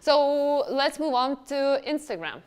So let's move on to Instagram.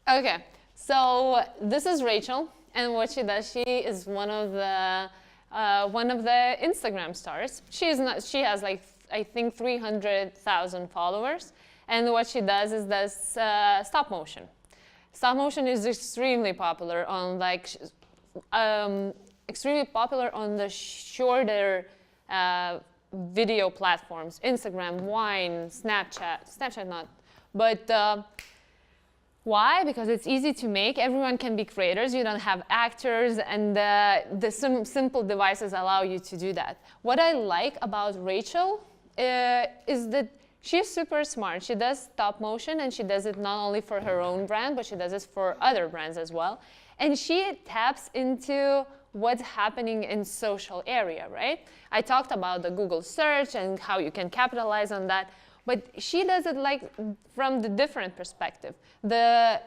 Okay, so this is Rachel, and what she does, she is one of the Instagram stars. She has like, I think 300,000 followers, and what she does is stop motion. Stop motion is extremely popular on the shorter video platforms, Instagram, Vine, Snapchat not, but why? Because it's easy to make. Everyone can be creators. You don't have actors, and the simple devices allow you to do that. What I like about Rachel is that she's super smart. She does stop motion, and she does it not only for her own brand, but she does it for other brands as well. And she taps into what's happening in social area, right? I talked about the Google search and how you can capitalize on that. But she does it like from the different perspective. The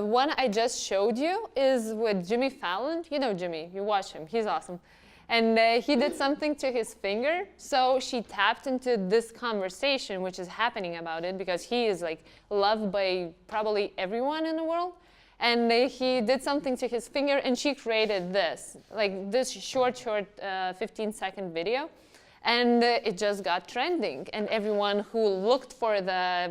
one I just showed you is with Jimmy Fallon. You know Jimmy, you watch him, he's awesome. And he did something to his finger, so she tapped into this conversation which is happening about it, because he is like loved by probably everyone in the world. And he did something to his finger, and she created this, like this short 15-second video. And it just got trending, and everyone who looked for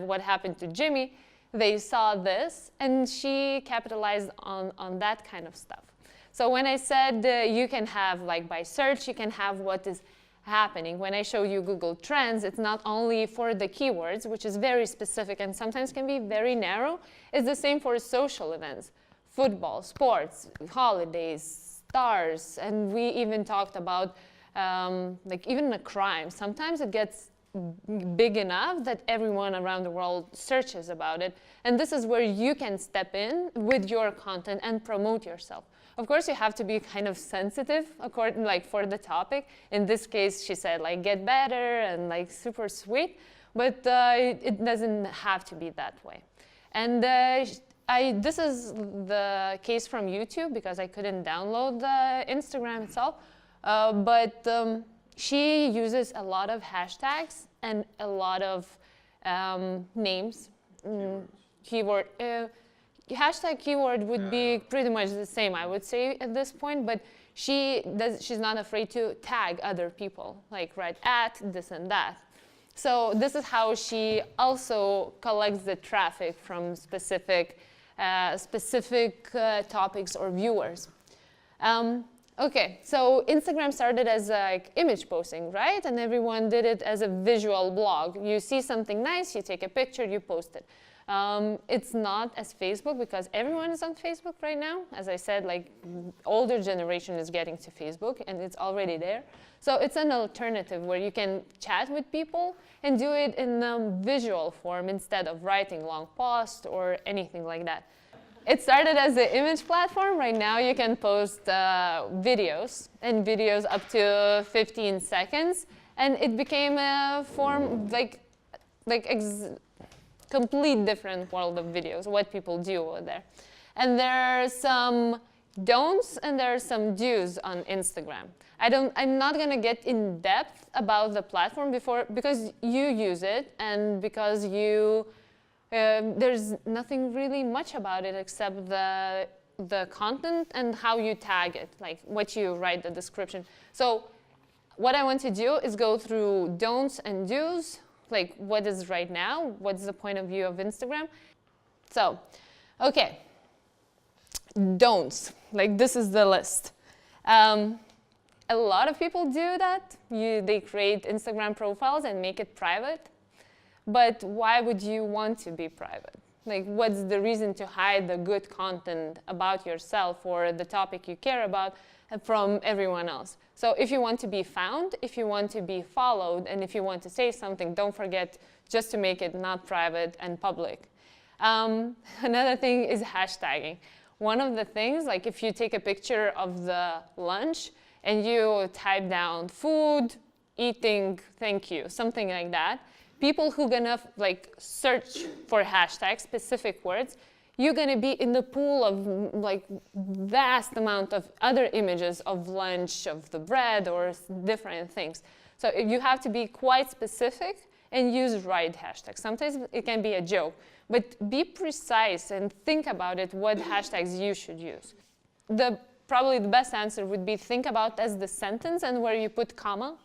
what happened to Jimmy, they saw this, and she capitalized on that kind of stuff. So when I said you can have, like by search, you can have what is happening. When I show you Google Trends, it's not only for the keywords, which is very specific and sometimes can be very narrow. It's the same for social events, football, sports, holidays, stars, and we even talked about like even a crime. Sometimes it gets big enough that everyone around the world searches about it. And this is where you can step in with your content and promote yourself. Of course, you have to be kind of sensitive according, like for the topic. In this case, she said like get better and like super sweet, but it doesn't have to be that way. And this is the case from YouTube because I couldn't download the Instagram itself. But she uses a lot of hashtags and a lot of names, keyword. Hashtag keyword would be pretty much the same, I would say, at this point, but she's not afraid to tag other people, like write at this and that. So this is how she also collects the traffic from specific topics or viewers. Okay, so Instagram started as like image posting, right? And everyone did it as a visual blog. You see something nice, you take a picture, you post it. It's not as Facebook because everyone is on Facebook right now. As I said, like older generation is getting to Facebook and it's already there. So it's an alternative where you can chat with people and do it in a visual form instead of writing long posts or anything like that. It started as an image platform. Right now you can post videos, and videos up to 15 seconds. And it became a form, complete different world of videos, what people do over there. And there are some don'ts and there are some do's on Instagram. I'm not gonna get in depth about the platform because you use it and because there's nothing really much about it except the content and how you tag it, like what you write the description. So what I want to do is go through don'ts and do's, like what is right now, what's the point of view of Instagram. So, okay, don'ts, like this is the list. A lot of people do that. They create Instagram profiles and make it private. But why would you want to be private? Like, what's the reason to hide the good content about yourself or the topic you care about from everyone else? So if you want to be found, if you want to be followed, and if you want to say something, don't forget just to make it not private and public. Another thing is hashtagging. one of the things, like if you take a picture of the lunch and you type down food, eating, thank you, something like that, people who gonna like search for hashtags, specific words, you're gonna be in the pool of like vast amount of other images of lunch, of the bread, or different things. So you have to be quite specific and use right hashtags. Sometimes it can be a joke, but be precise and think about it, what hashtags you should use. Probably the best answer would be think about as the sentence and where you put comma.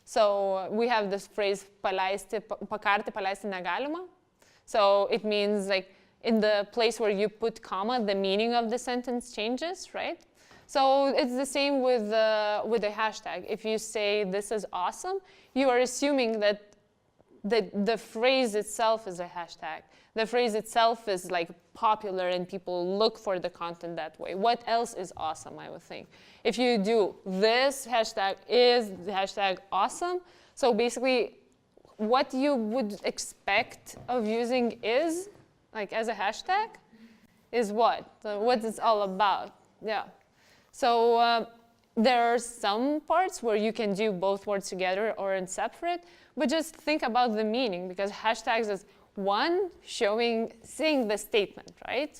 So we have this phrase, pakarti paleisti negalima. So it means like in the place where you put comma, the meaning of the sentence changes, right? So it's the same with the hashtag. If you say this is awesome, you are assuming that the phrase itself is a hashtag. The phrase itself is like popular and people look for the content that way. What else is awesome, I would think? If you do this hashtag is the hashtag awesome, so basically what you would expect of using is, like as a hashtag, is what? What it's all about, yeah. So there are some parts where you can do both words together or in separate, but just think about the meaning, because hashtags is one, saying the statement, right?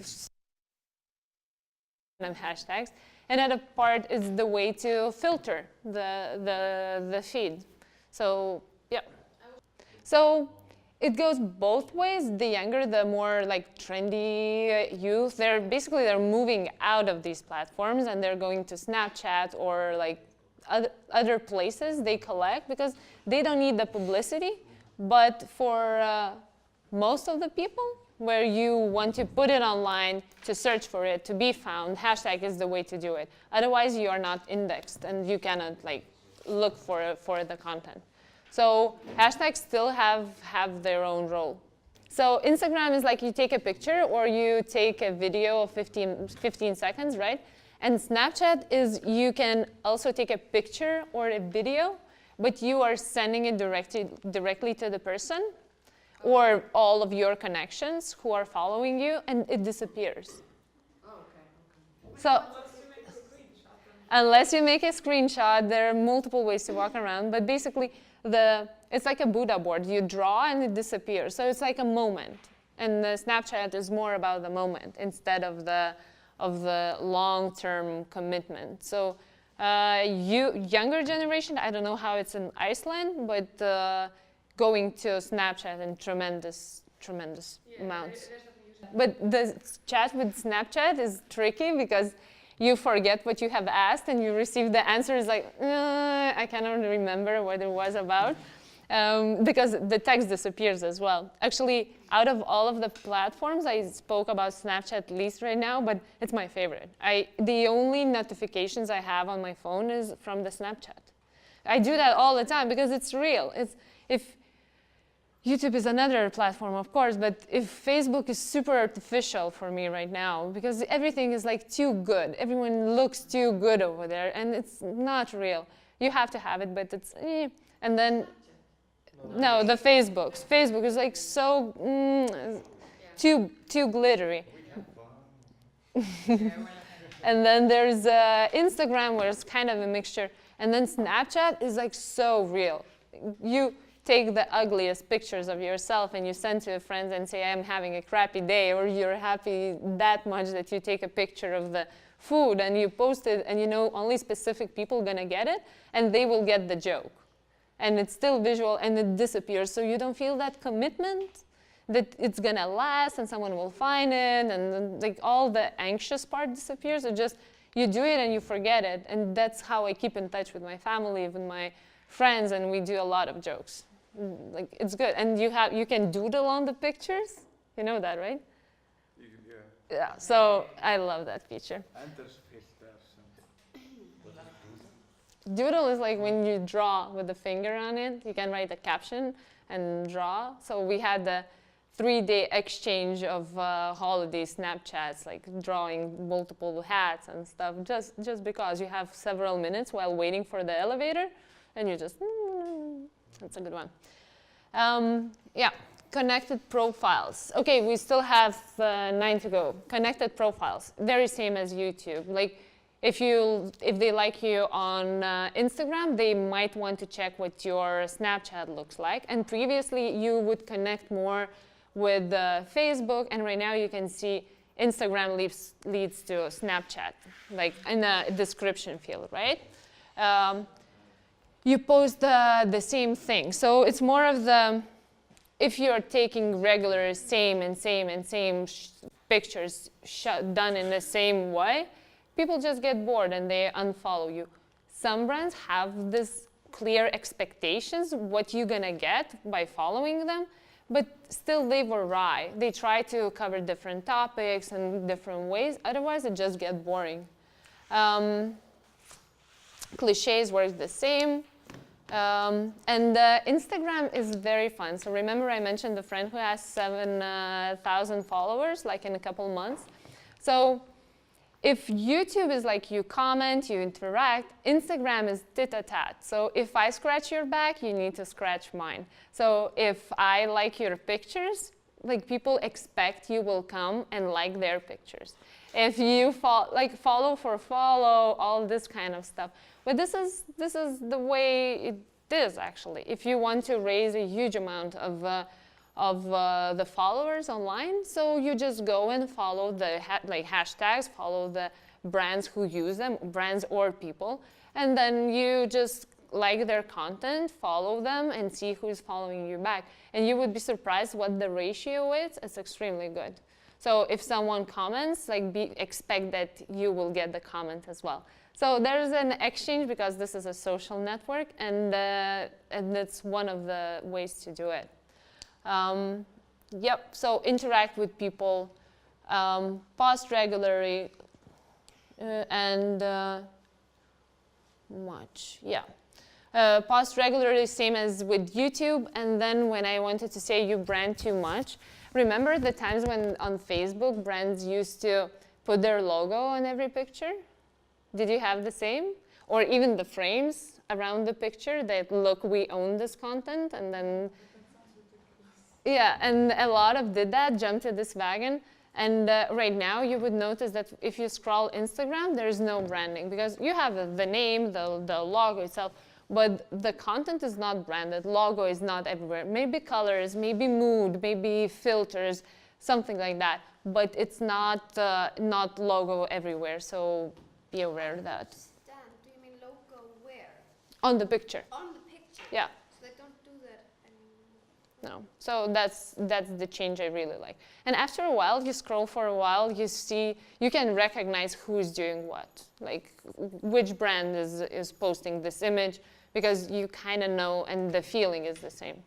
Hashtags. Another part is the way to filter the feed. So, yeah. So it goes both ways. The younger, the more like trendy youth, they're moving out of these platforms and they're going to Snapchat or like other places they collect because they don't need the publicity. But for most of the people, where you want to put it online to search for it, to be found, hashtag is the way to do it. Otherwise, you are not indexed and you cannot like look for the content. So hashtags still have their own role. So Instagram is like you take a picture or you take a video of 15 seconds, right? And Snapchat is you can also take a picture or a video, but you are sending it directly to the person or all of your connections who are following you, and it disappears. Oh, okay. So, unless you make a screenshot, there are multiple ways to walk around, but basically, it's like a Buddha board. You draw and it disappears. So it's like a moment. And the Snapchat is more about the moment instead of the long-term commitment. So younger generation, I don't know how it's in Iceland, but going to Snapchat in tremendous amounts. But the chat with Snapchat is tricky because you forget what you have asked and you receive the answer is like, I cannot remember what it was about, because the text disappears as well. Actually, out of all of the platforms, I spoke about Snapchat least right now, but it's my favorite. The only notifications I have on my phone is from the Snapchat. I do that all the time because it's real. If YouTube is another platform, of course, but if Facebook is super artificial for me right now, because everything is like too good. Everyone looks too good over there, and it's not real. You have to have it, but it's, and then, no, the Facebooks. Facebook is like so, too glittery. And then there's Instagram, where it's kind of a mixture. And then Snapchat is like so real. You take the ugliest pictures of yourself and you send to a friend and say, I'm having a crappy day, or you're happy that much that you take a picture of the food and you post it, and you know only specific people gonna get it, and they will get the joke. And it's still visual and it disappears, so you don't feel that commitment that it's gonna last and someone will find it, and like all the anxious part disappears. It just, you do it and you forget it, and that's how I keep in touch with my family, with my friends, and we do a lot of jokes. Like, it's good. And you can doodle on the pictures. You know that, right? Yeah, so I love that feature. Doodle is like when you draw with the finger on it. You can write a caption and draw. So we had the 3-day exchange of holiday Snapchats, like drawing multiple hats and stuff, just because you have several minutes while waiting for the elevator, and you just, that's a good one. Yeah, Connected profiles. Okay, we still have 9 to go. Connected profiles, very same as YouTube. Like, if they like you on Instagram, they might want to check what your Snapchat looks like. And previously, you would connect more with Facebook, and right now you can see Instagram leads to Snapchat, like in the description field, right? You post the same thing. So it's more of the, if you're taking regular same pictures done in the same way, people just get bored and they unfollow you. Some brands have this clear expectations, what you're gonna get by following them, but still they vary. They try to cover different topics and different ways, otherwise it just gets boring. Cliches work the same. And Instagram is very fun. So remember I mentioned the friend who has 7,000 followers, like in a couple months. So if YouTube is like you comment, you interact, Instagram is tit-a-tat. So if I scratch your back, you need to scratch mine. So if I like your pictures, like people expect you will come and like their pictures. If you follow for follow, all this kind of stuff. But this is the way it is actually. If you want to raise a huge amount of the followers online, so you just go and follow the hashtags, follow the brands who use them, brands or people, and then you just like their content, follow them, and see who's following you back. And you would be surprised what the ratio is. It's extremely good. So if someone comments, expect that you will get the comment as well. So there's an exchange because this is a social network, and it's one of the ways to do it. Yep, so interact with people, post regularly, and post regularly, same as with YouTube. And then when I wanted to say you brand too much, remember the times when on Facebook brands used to put their logo on every picture? Did you have the same? Or even the frames around the picture that, look, we own this content, and then, yeah, and a lot of did that, jumped to this wagon. And right now you would notice that if you scroll Instagram, there's no branding because you have the name, the logo itself, but the content is not branded, logo is not everywhere. Maybe colors, maybe mood, maybe filters, something like that, but it's not logo everywhere, so be aware of that. Dan, do you mean logo where? On the picture. On the picture? Yeah. So they don't do that anymore? No. So that's the change I really like. And after a while, you scroll for a while, you can recognize who's doing what, like which brand is posting this image, because you kind of know, and the feeling is the same.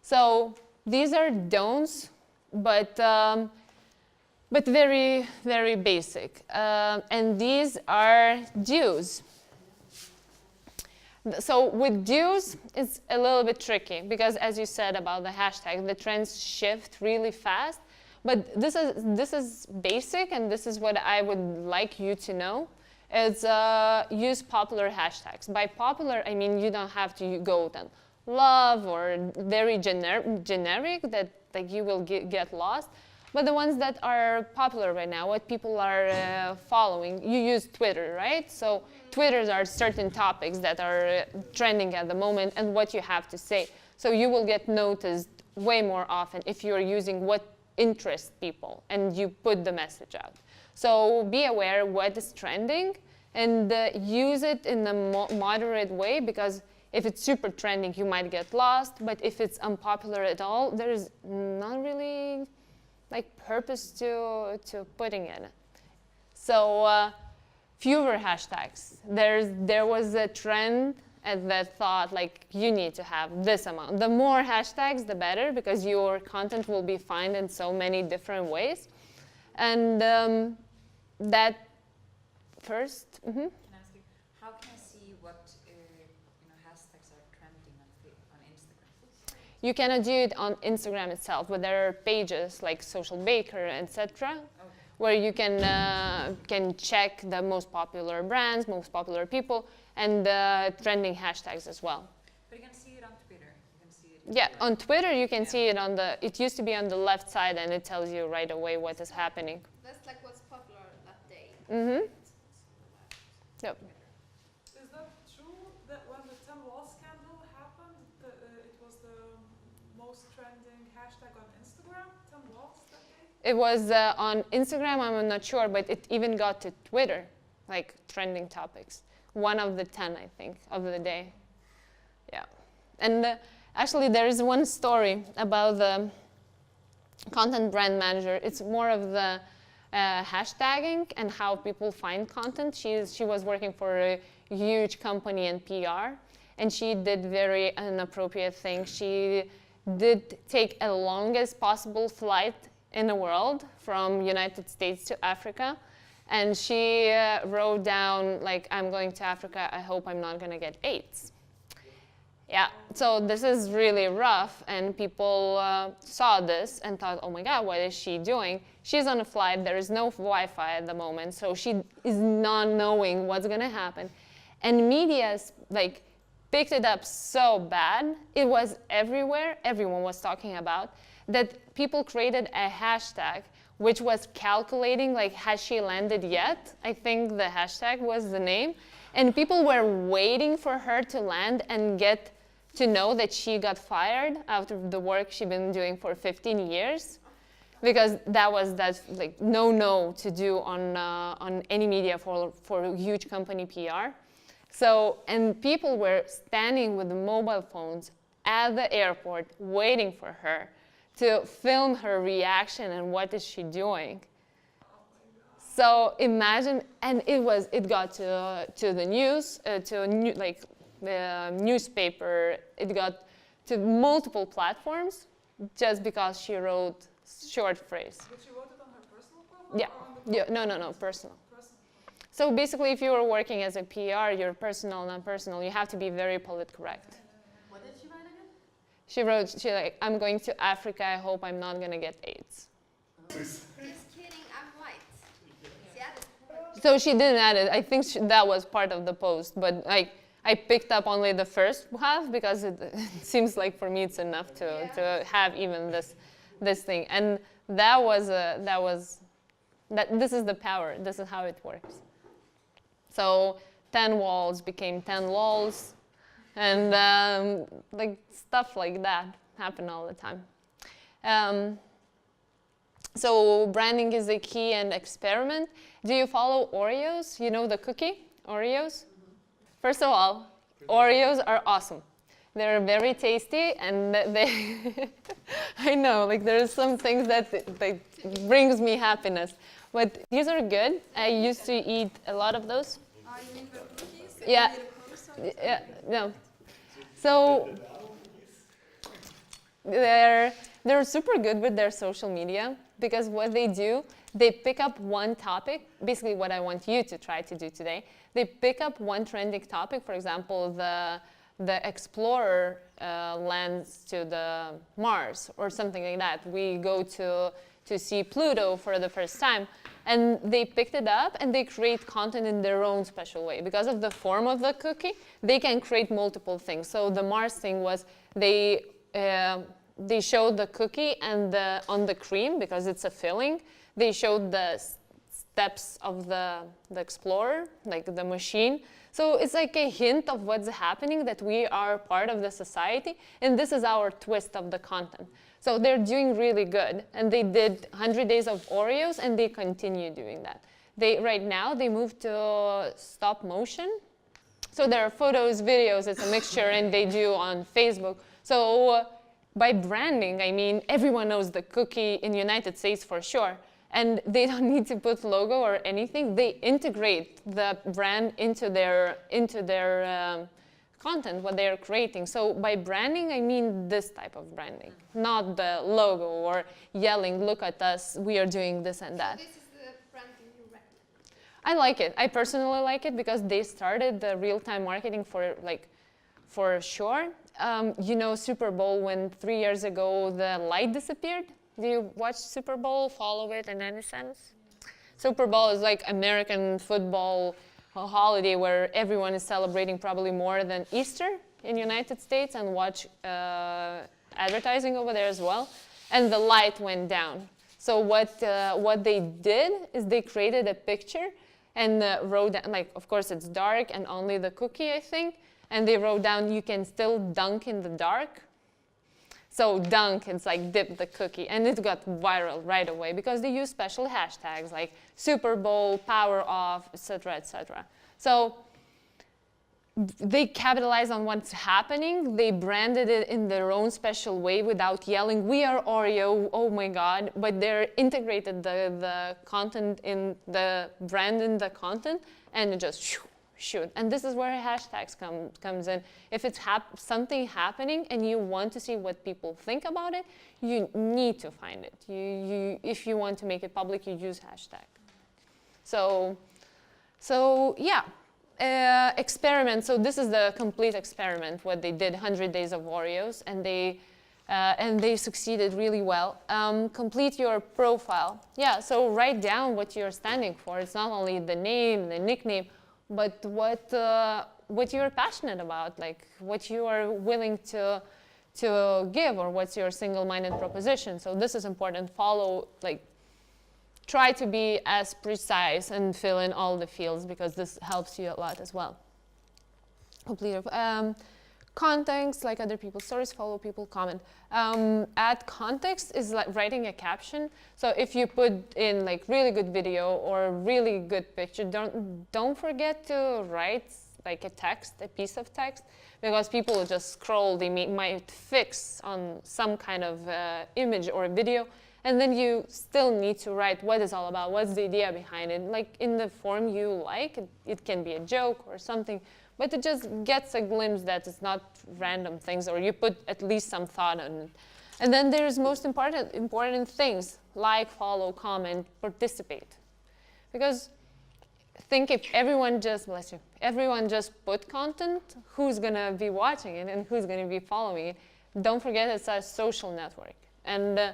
So these are don'ts, but very, very basic. And these are do's. So with do's, it's a little bit tricky because, as you said about the hashtag, the trends shift really fast. But this is basic, and this is what I would like you to know. Is use popular hashtags. By popular, I mean you don't have to go then love or very generic that you will get lost. But the ones that are popular right now, what people are following, you use Twitter, right? So Twitters are certain topics that are trending at the moment and what you have to say. So you will get noticed way more often if you're using what interests people and you put the message out. So be aware what is trending and use it in a moderate way, because if it's super trending, you might get lost. But if it's unpopular at all, there's not really purpose to putting it. So fewer hashtags. There was a trend that thought you need to have this amount. The more hashtags, the better, because your content will be found in so many different ways. And that first. Can I ask you, how can I see what hashtags are trending on Instagram? You cannot do it on Instagram itself, but there are pages like Social Baker, etc., where you can check the most popular brands, most popular people, and trending hashtags as well. But you can see it on Twitter. You can see it Yeah, on Twitter you can see it on the, it used to be on the left side and it tells you right away what is happening. That's like what's popular that day. Mm-hmm. Yep. Is that true that when the 10 wall scandal happened, it was the most trending hashtag on Instagram, 10 walls that day? It was on Instagram, I'm not sure, but it even got to Twitter, like trending topics. One of the 10, I think, of the day. Yeah. And actually, there is one story about the content brand manager. It's more of the hashtagging and how people find content. She was working for a huge company in PR, and she did very inappropriate things. She did take a longest possible flight in the world from United States to Africa, and she wrote down, like, I'm going to Africa, I hope I'm not gonna get AIDS. Yeah, so this is really rough, and people saw this and thought, oh my God, what is she doing? She's on a flight, there is no Wi-Fi at the moment, so she is not knowing what's gonna happen. And media like picked it up so bad, it was everywhere, everyone was talking about, that people created a hashtag which was calculating, like, has she landed yet? I think the hashtag was the name. And people were waiting for her to land and get to know that she got fired out of the work she'd been doing for 15 years, because that was like no to do on any media for a huge company PR. So, and people were standing with the mobile phones at the airport waiting for her to film her reaction and what is she doing. So imagine, and it got to the news, like the newspaper, it got to multiple platforms just because she wrote short phrase. But she wrote it on her personal profile? Yeah, Or on the no, personal. personal? So basically, if you were working as a PR, you're personal, non-personal, you have to be very polite correct. What did she write again? She wrote, like, I'm going to Africa, I hope I'm not gonna get AIDS. Just kidding, I'm white. See, I So she didn't add it. I think that was part of the post, but like I picked up only the first half because it seems like for me it's enough to have even this thing. And this is the power. This is how it works. So 10 walls became 10 lols, and like stuff like that happen all the time. So branding is a key and experiment. Do you follow Oreos? You know the cookie, Oreos? First of all, Oreos are awesome. They're very tasty, and they, I know, like there's some things that brings me happiness. But these are good. I used to eat a lot of those. you mean the cookies? Yeah. Yeah, no. So they're super good with their social media, because what they do, they pick up one topic, basically what I want you to try to do today. They pick up one trending topic, for example, the explorer lands to the Mars or something like that. We go to see Pluto for the first time, and they picked it up and they create content in their own special way. Because of the form of the cookie, they can create multiple things. So the Mars thing was they showed the cookie and on the cream, because it's a filling, they showed the steps of the explorer, like the machine. So it's like a hint of what's happening, that we are part of the society, and this is our twist of the content. So they're doing really good, and they did 100 days of Oreos, and they continue doing that. Right now, they moved to stop motion. So there are photos, videos, it's a mixture, and they do on Facebook. So by branding, I mean, everyone knows the cookie in the United States for sure, and they don't need to put logo or anything. They integrate the brand into their content, what they're creating. So by branding, I mean this type of branding, not the logo or yelling, look at us, we are doing this and that. So this is the branding you recommend? I like it. I personally like it because they started the real-time marketing for sure. You know Super Bowl, when 3 years ago the light disappeared? Do you watch Super Bowl, follow it in any sense? Super Bowl is like American football holiday where everyone is celebrating probably more than Easter in the United States, and watch advertising over there as well, and the light went down. So what they did is they created a picture and wrote down, like, of course it's dark and only the cookie, I think, and they wrote down, you can still dunk in the dark. So dunk, it's like dip the cookie, and it got viral right away because they use special hashtags like Super Bowl, power off, etc., etc. So they capitalized on what's happening. They branded it in their own special way without yelling, we are Oreo, oh my God, but they're integrated the content in the brand in the content, and it just shoot. And this is where hashtags comes in. If it's something happening and you want to see what people think about it, you need to find it. If you want to make it public, you use hashtag. So yeah. Experiment. So this is the complete experiment. What they did, 100 days of Oreos, and they succeeded really well. Complete your profile. Yeah. So write down what you're standing for. It's not only the name, the nickname, but what you're passionate about, like what you are willing to give, or what's your single-minded proposition. So this is important. Follow, like, try to be as precise and fill in all the fields, because this helps you a lot as well. Complete context, like other people's stories, follow people, comment. Add context is like writing a caption. So if you put in like really good video or really good picture, don't forget to write like a text, a piece of text, because people will just scroll, they might fix on some kind of image or video, and then you still need to write what it's all about, what's the idea behind it, like in the form you like. It can be a joke or something, but it just gets a glimpse that it's not random things, or you put at least some thought on it. And then there's most important things, like, follow, comment, participate. Because think if everyone just, bless you, everyone just put content, who's gonna be watching it and who's gonna be following it? Don't forget it's a social network. And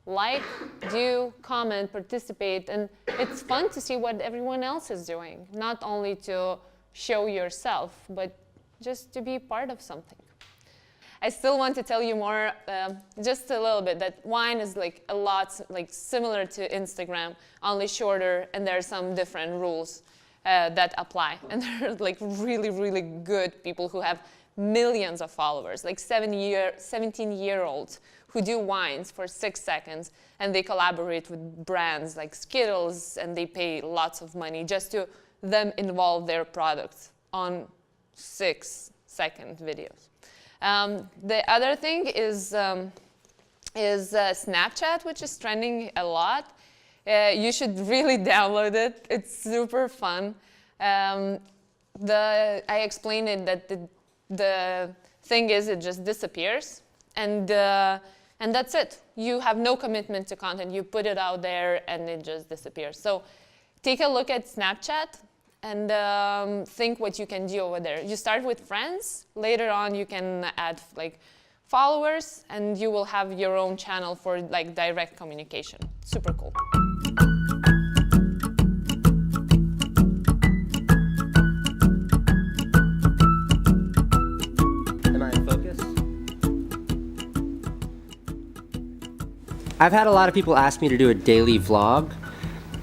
like, do, comment, participate, and it's fun to see what everyone else is doing, not only to show yourself, but just to be part of something. I still want to tell you more, just a little bit, that Wine is like a lot like similar to Instagram, only shorter, and there are some different rules that apply. And there are like really, really good people who have millions of followers, like 17-year-olds who do wines for 6 seconds, and they collaborate with brands like Skittles, and they pay lots of money just to them involve their products on 6-second videos. The other thing is Snapchat, which is trending a lot. You should really download it. It's super fun. I explained it that the thing is it just disappears, and that's it. You have no commitment to content. You put it out there and it just disappears. So take a look at Snapchat and think what you can do over there. You start with friends. Later on, you can add like followers, and you will have your own channel for like direct communication. Super cool. Am I in focus? I've had a lot of people ask me to do a daily vlog.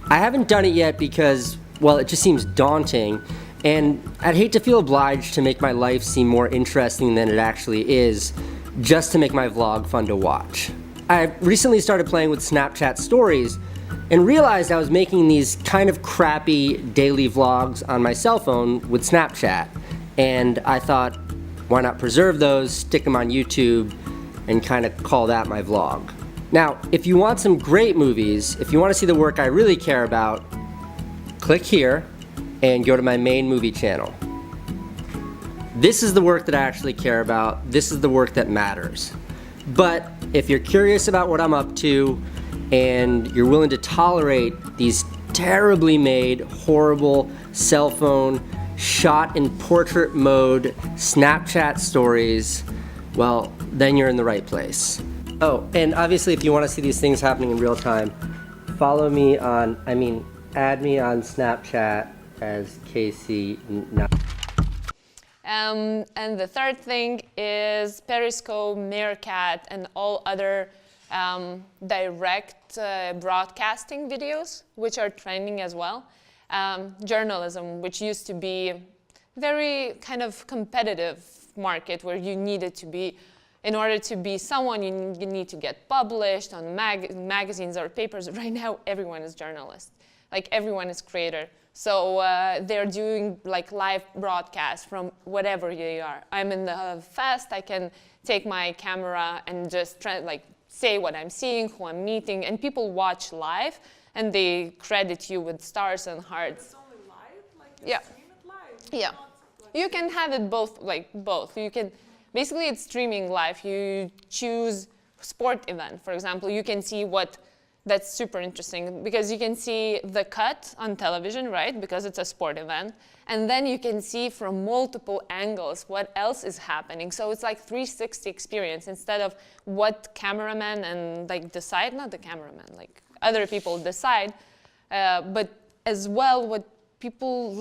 I haven't done it yet because, well, it just seems daunting, and I'd hate to feel obliged to make my life seem more interesting than it actually is, just to make my vlog fun to watch. I recently started playing with Snapchat stories and realized I was making these kind of crappy daily vlogs on my cell phone with Snapchat, and I thought, why not preserve those, stick them on YouTube, and kind of call that my vlog. Now, if you want some great movies, if you want to see the work I really care about, click here and go to my main movie channel. This is the work that I actually care about. This is the work that matters. But if you're curious about what I'm up to and you're willing to tolerate these terribly made, horrible cell phone, shot in portrait mode Snapchat stories, well, then you're in the right place. Oh, and obviously if you want to see these things happening in real time, follow me on, add me on Snapchat as Casey. And the third thing is Periscope, Meerkat, and all other direct broadcasting videos, which are trending as well. Journalism, which used to be very kind of competitive market where you needed to be, in order to be someone, you need to get published on magazines or papers. Right now, everyone is journalist. Like everyone is creator. So they're doing like live broadcasts from whatever you are. I'm in the fest, I can take my camera and just say what I'm seeing, who I'm meeting, and people watch live and they credit you with stars and hearts. It's only live? Like you stream it live? Yeah. Not, like, You can have it both. You can, basically it's streaming live. You choose sport event, for example. You can see that's super interesting because you can see the cut on television, right? Because it's a sport event. And then you can see from multiple angles what else is happening. So it's like 360 experience instead of what cameraman and decide, not the cameraman, like other people decide, but as well what people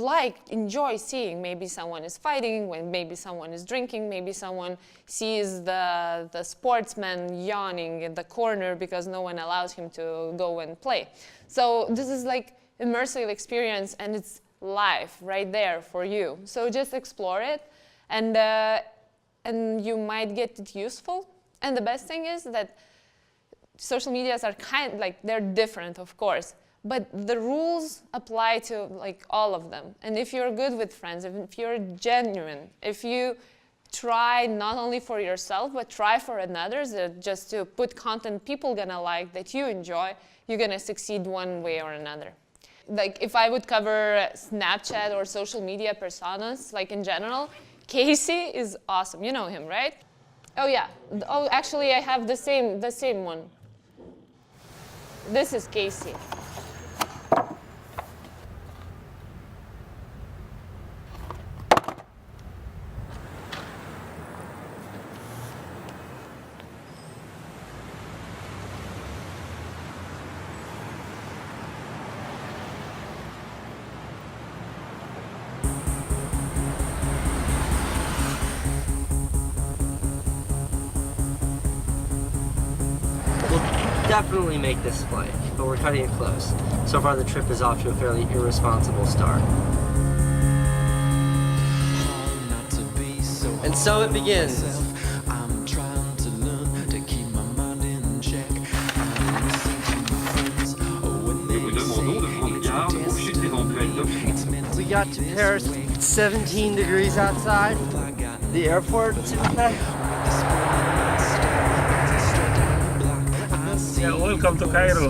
enjoy seeing. Maybe someone is fighting, maybe someone is drinking, maybe someone sees the sportsman yawning in the corner because no one allows him to go and play. So this is like immersive experience and it's live right there for you. So just explore it and you might get it useful. And the best thing is that social medias are they're different, of course. But the rules apply to all of them. And if you're good with friends, if you're genuine, if you try not only for yourself, but try for others, just to put content people gonna like that you enjoy, you're gonna succeed one way or another. Like if I would cover Snapchat or social media personas, in general, Casey is awesome. You know him, right? Oh yeah. Oh, actually I have the same one. This is Casey. Definitely make this flight, but we're cutting it close. So far the trip is off to a fairly irresponsible start. And so it begins. We got to Paris, 17 degrees outside. The airport, it's okay. Yeah, welcome to Cairo.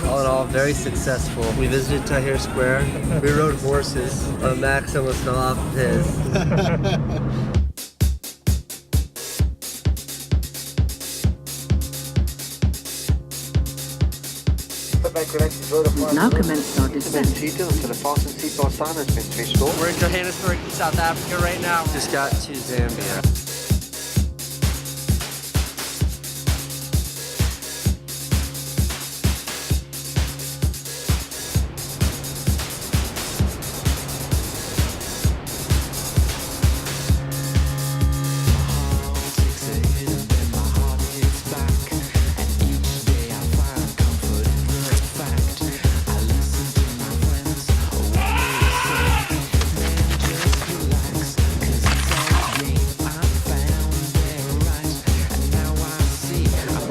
All in all, very successful. We visited Tahrir Square. We rode horses. Max almost fell off of his. We've now commenced our descent. We're in Johannesburg, South Africa right now. Just got to Zambia.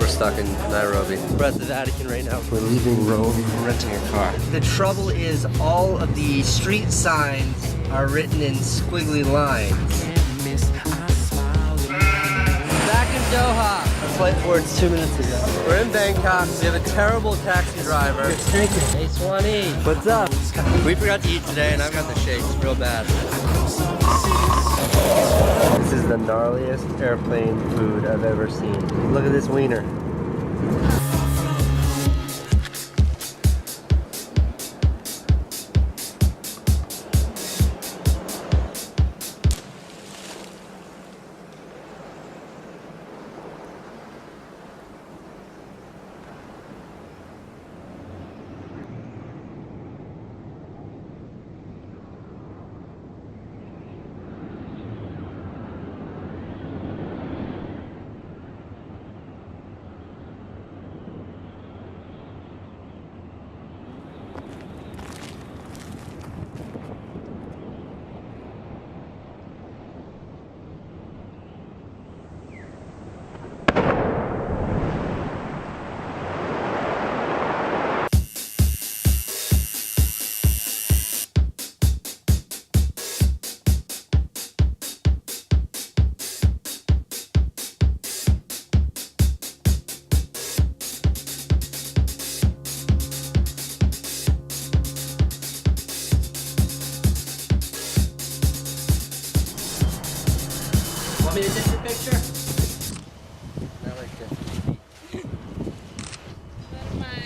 Stuck in Nairobi. We're at the Vatican right now. We're leaving Rome, renting a car. The trouble is all of the street signs are written in squiggly lines. Back in Doha. Our flight board's 2 minutes ago. We're in Bangkok. We have a terrible taxi driver. Thank you. Hey, Swanee. What's up? We forgot to eat today and I've got the shakes real bad. This is the gnarliest airplane food I've ever seen. Look at this wiener. me to take your picture? I like this. Never mind.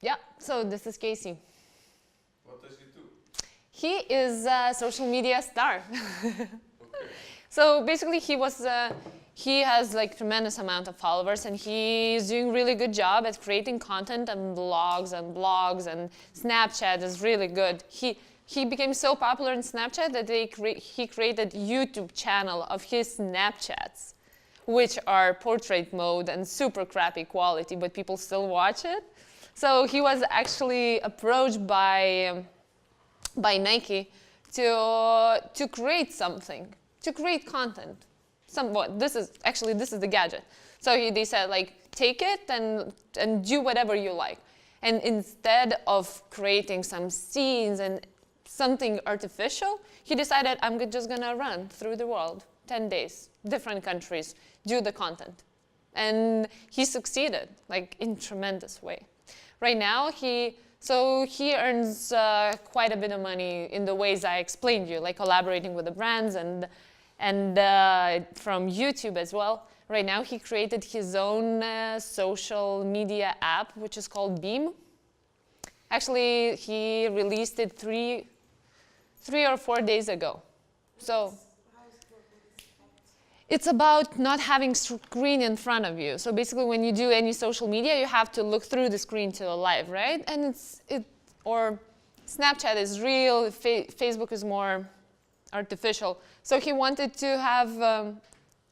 Yeah, so this is Casey. What does he do? He is a social media star. So basically he has like tremendous amount of followers, and he's doing really good job at creating content and blogs, and Snapchat is really good. He became so popular in Snapchat that he created YouTube channel of his Snapchats, which are portrait mode and super crappy quality, but people still watch it. So he was actually approached by Nike to create something, to create content. This is the gadget. So they said, like, take it and do whatever you like. And instead of creating some scenes and something artificial, he decided, I'm just gonna run through the world, 10 days, different countries, do the content. And he succeeded, like, in tremendous way. Right now, he earns quite a bit of money in the ways I explained you, like collaborating with the brands and from YouTube as well. Right now, he created his own social media app, which is called Beam. Actually, he released it three or 4 days ago. So it's about not having screen in front of you. So basically, when you do any social media, you have to look through the screen to the live, right? And or Snapchat is real, Facebook is more artificial. So he wanted to have an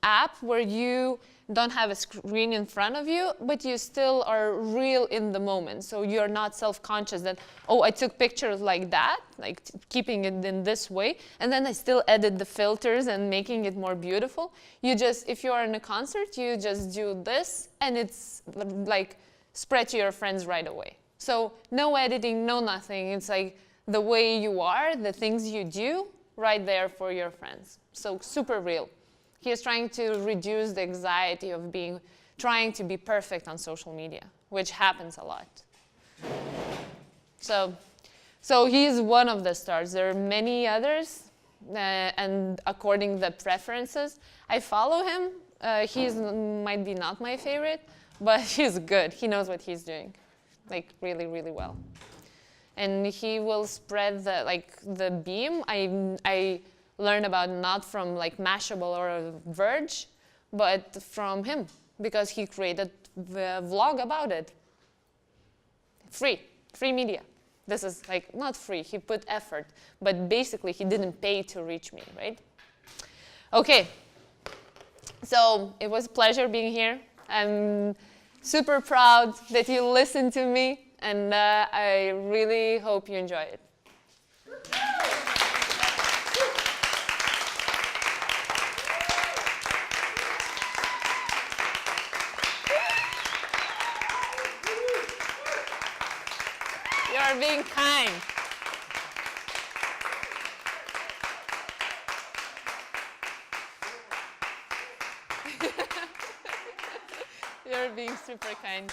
app where you don't have a screen in front of you, but you still are real in the moment. So you're not self-conscious that, oh, I took pictures like that, like keeping it in this way, and then I still edit the filters and making it more beautiful. If you are in a concert, you just do this, and it's like spread to your friends right away. So no editing, no nothing. It's like the way you are, the things you do, right there for your friends. So super real. He is trying to reduce the anxiety of trying to be perfect on social media, which happens a lot. So he's one of the stars. There are many others, and according to the preferences, I follow him. Might be not my favorite, but he's good. He knows what he's doing, like really, really well. And he will spread the Beam. I learn about not from like Mashable or Verge, but from him, because he created the vlog about it. Free media. This is like not free, he put effort, but basically he didn't pay to reach me, right? Okay, so it was a pleasure being here. I'm super proud that you listened to me, and I really hope you enjoy it. You're being kind. You're being super kind.